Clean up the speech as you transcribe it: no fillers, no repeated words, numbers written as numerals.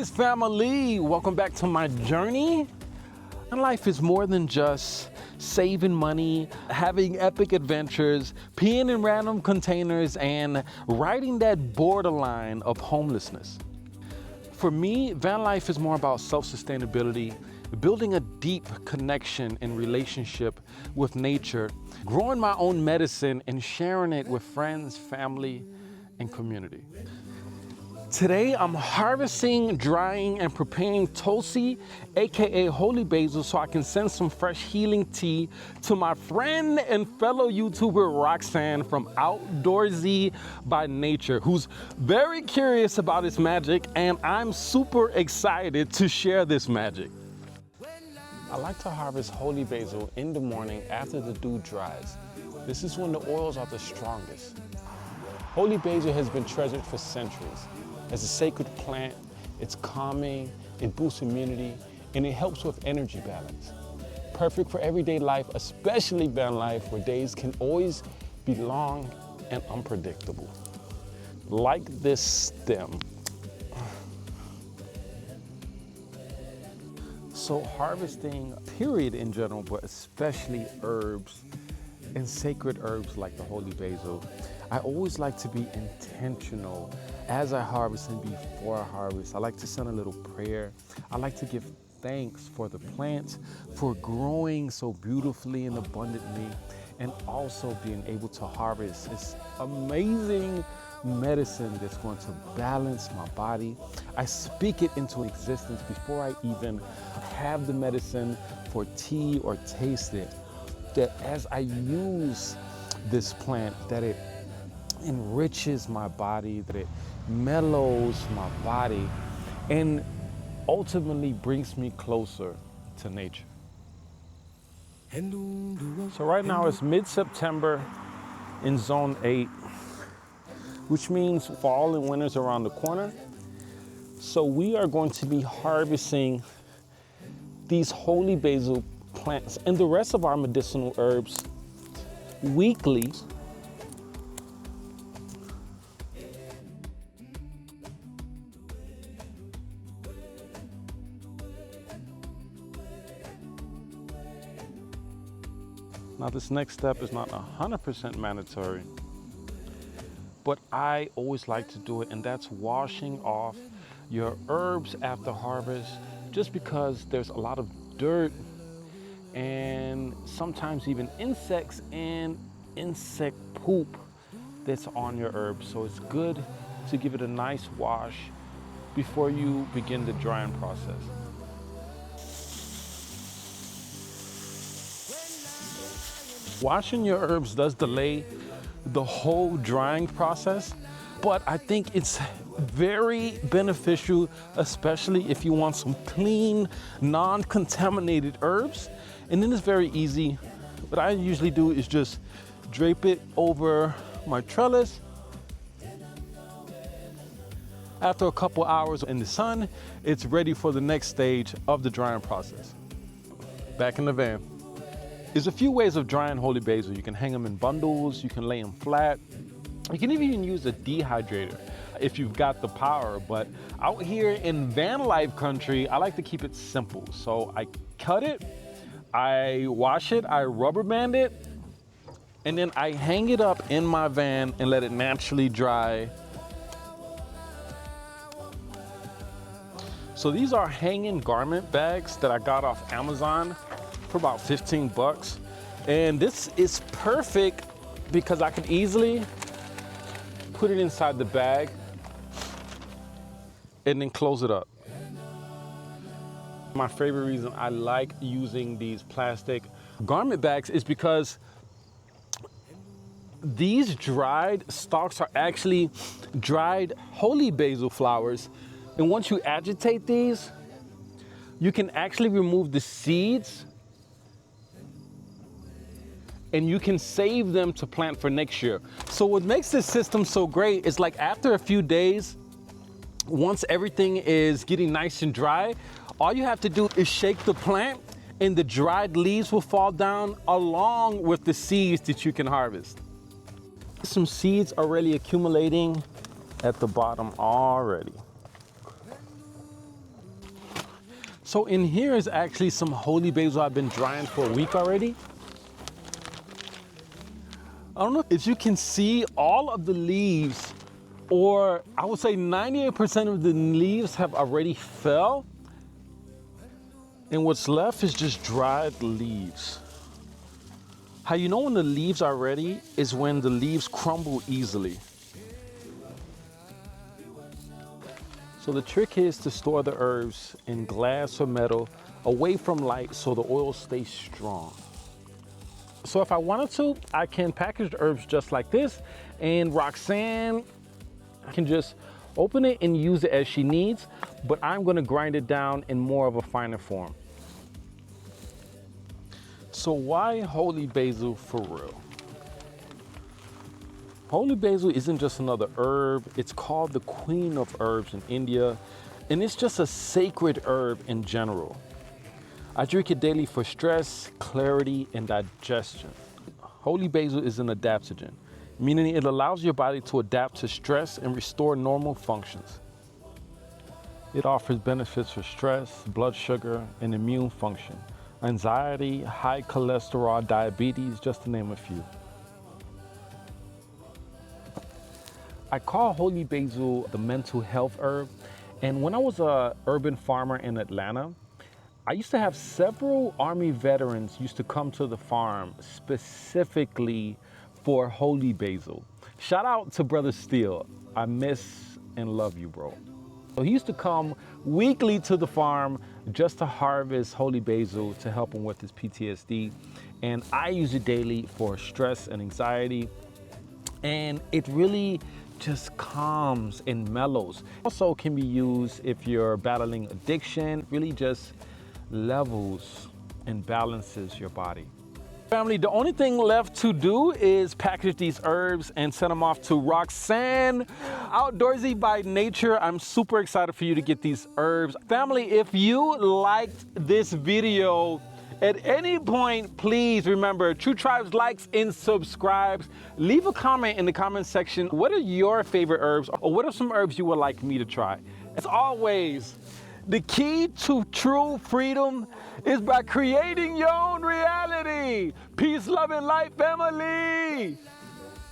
Greetings, family. Welcome back to my journey. And life is more than just saving money, having epic adventures, peeing in random containers, and riding that borderline of homelessness. For me, van life is more about self-sustainability, building a deep connection and relationship with nature, growing my own medicine, and sharing it with friends, family, and community. Today, I'm harvesting, drying, and preparing tulsi, aka holy basil, so I can send some fresh healing tea to my friend and fellow YouTuber Roxanne from Outdoorsy by Nature, who's very curious about its magic, and I'm super excited to share this magic. I like to harvest holy basil in the morning after the dew dries. This is when the oils are the strongest. Holy basil has been treasured for centuries. As a sacred plant, it's calming, it boosts immunity, and it helps with energy balance. Perfect for everyday life, especially van life, where days can always be long and unpredictable. Like this stem. So harvesting, period in general, but especially herbs and sacred herbs like the holy basil, I always like to be intentional as I harvest and before I harvest. I like to send a little prayer. I like to give thanks for the plants, for growing so beautifully and abundantly, and also being able to harvest this amazing medicine that's going to balance my body. I speak it into existence before I even have the medicine for tea or taste it, that as I use this plant, that it enriches my body, that it mellows my body, and ultimately brings me closer to nature. So right now it's mid-September in zone 8, which means fall and winter's around the corner. So we are going to be harvesting these holy basil plants and the rest of our medicinal herbs weekly. Now this next step is not 100% mandatory, but I always like to do it, and that's washing off your herbs after harvest, just because there's a lot of dirt and sometimes even insects and insect poop that's on your herbs. So it's good to give it a nice wash before you begin the drying process. Washing your herbs does delay the whole drying process, but I think it's very beneficial, especially if you want some clean, non-contaminated herbs. And then it's very easy. What I usually do is just drape it over my trellis. After a couple hours in the sun, it's ready for the next stage of the drying process. Back in the van. There's a few ways of drying holy basil. You can hang them in bundles, you can lay them flat. You can even use a dehydrator if you've got the power, but out here in van life country, I like to keep it simple. So I cut it, I wash it, I rubber band it, and then I hang it up in my van and let it naturally dry. So these are hanging garment bags that I got off Amazon for about 15 bucks. And this is perfect because I can easily put it inside the bag and then close it up. My favorite reason I like using these plastic garment bags is because these dried stalks are actually dried holy basil flowers. And once you agitate these, you can actually remove the seeds and you can save them to plant for next year. So what makes this system so great is, like, after a few days, once everything is getting nice and dry, all you have to do is shake the plant and the dried leaves will fall down along with the seeds that you can harvest. Some seeds are really accumulating at the bottom already. So in here is actually some holy basil I've been drying for a week already. I don't know if you can see all of the leaves, or I would say 98% of the leaves have already fell. And what's left is just dried leaves. How you know when the leaves are ready is when the leaves crumble easily. So the trick is to store the herbs in glass or metal away from light so the oil stays strong. So if I wanted to, I can package the herbs just like this, and Roxanne can just open it and use it as she needs, but I'm gonna grind it down in more of a finer form. So why holy basil for real? Holy basil isn't just another herb, it's called the queen of herbs in India, and it's just a sacred herb in general. I drink it daily for stress, clarity, and digestion. Holy basil is an adaptogen, meaning it allows your body to adapt to stress and restore normal functions. It offers benefits for stress, blood sugar, and immune function, anxiety, high cholesterol, diabetes, just to name a few. I call holy basil the mental health herb, and when I was an urban farmer in Atlanta, I used to have several Army veterans used to come to the farm specifically for holy basil. Shout out to Brother Steele. I miss and love you, bro. So he used to come weekly to the farm just to harvest holy basil to help him with his PTSD. And I use it daily for stress and anxiety. And it really just calms and mellows. Also can be used if you're battling addiction, really just levels and balances your body. Family, the only thing left to do is package these herbs and send them off to Roxanne. Outdoorsy by nature, I'm super excited for you to get these herbs. Family, if you liked this video, at any point, please remember, True Tribes likes and subscribes. Leave a comment in the comment section. What are your favorite herbs, or what are some herbs you would like me to try? As always, the key to true freedom is by creating your own reality. Peace, love, and light, family.